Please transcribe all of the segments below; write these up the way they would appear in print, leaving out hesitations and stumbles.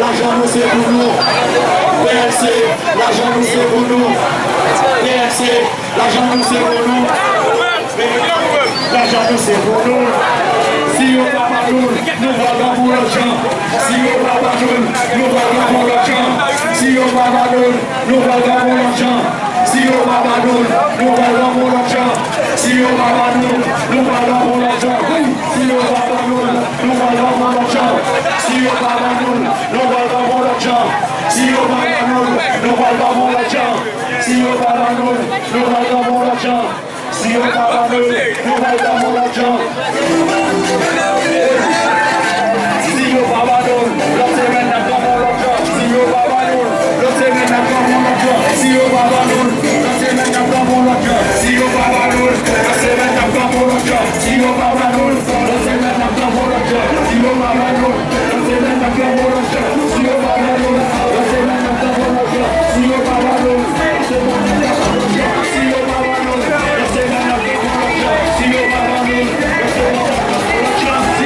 L'argent nous c'est pour nous. PLC, l'argent nous c'est pour nous. PLC, l'argent nous c'est pour nous. L'argent nous c'est pour nous. Si on va pas nous, nous allons pour l'argent. Si on va pas nous, nous allons pour l'argent. Si on va pas nous, nous allons pour l'argent. Si on va pas nous, nous allons pour l'argent. Si on va pas nous, nous allons pour l'argent. Si on va pas nous, nous allons pour l'argent. Si on va pas nous, nous allons pour l'argent. Si on va pas nous, nous allons pour l'argent. Si on va pas nous, nous allons pour l'argent. Si on va pas nous, nous allons pour l'argent. Si on va pas nous, la semaine d'après pour l'argent. Si on va pas nous, la semaine d'après pour l'argent. Si on va pas nous, la semaine d'après pour l'argent. Si on va pas nous, la semaine d'après pour l'argent. Si on va pas nous, la semaine d'après pour l'argent. Si on va pas nous, la semaine d'après pour l'argent. Si on va pas nous, la semaine d'après pour l'argent. Si on va pas nous, la semaine d'après pour l'argent. Si on va pas nous, la semaine d'après pour l'argent. Si on va pas nous, la semaine d'après pour l'argent. Si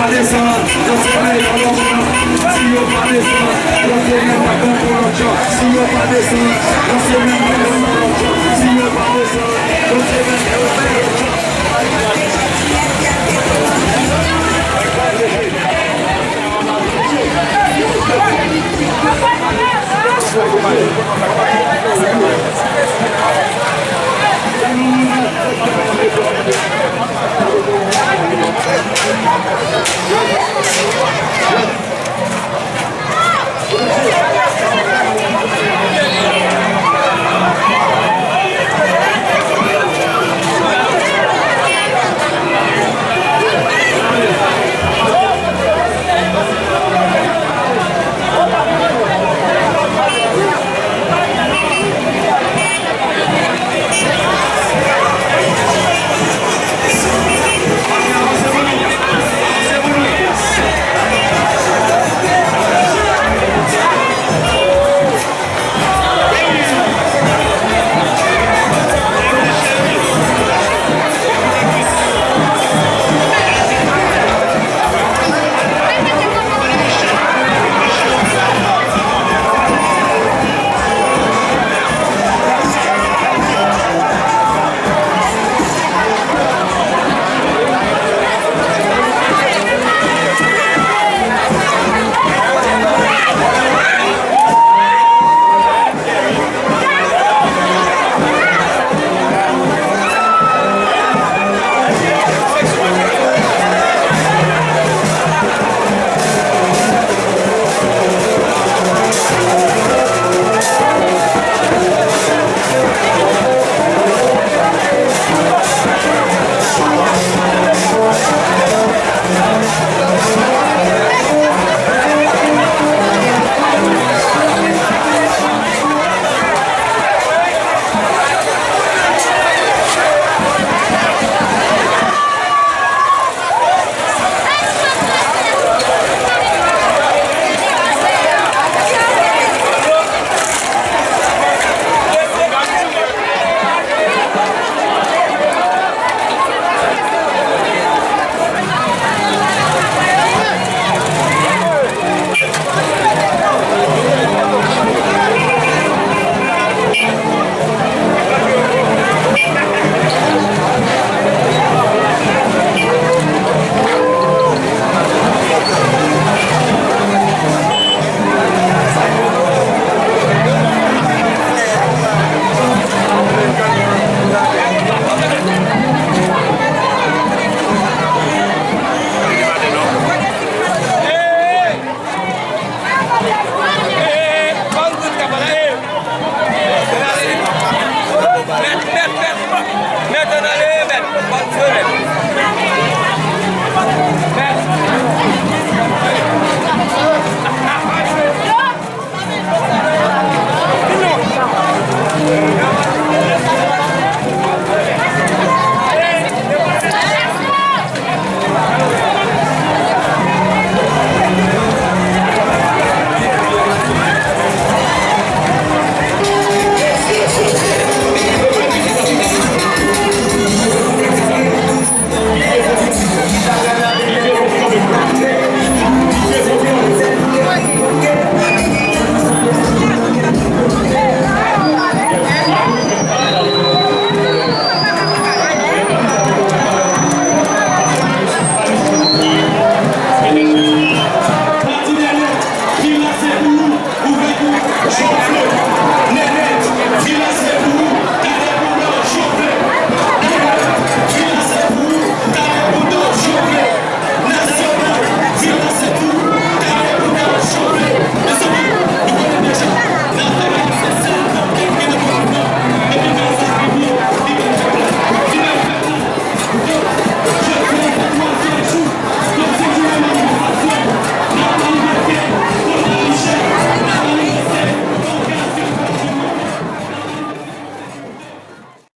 pas descendre, je sais même pas descendre. Si on pas descendre, je sais même pas comment pour l'autre gens. Si on pas descendre, je sais même pas comment pour l'autre gens. Si on pas descendre, je sais même pas comment pour l'autre gens.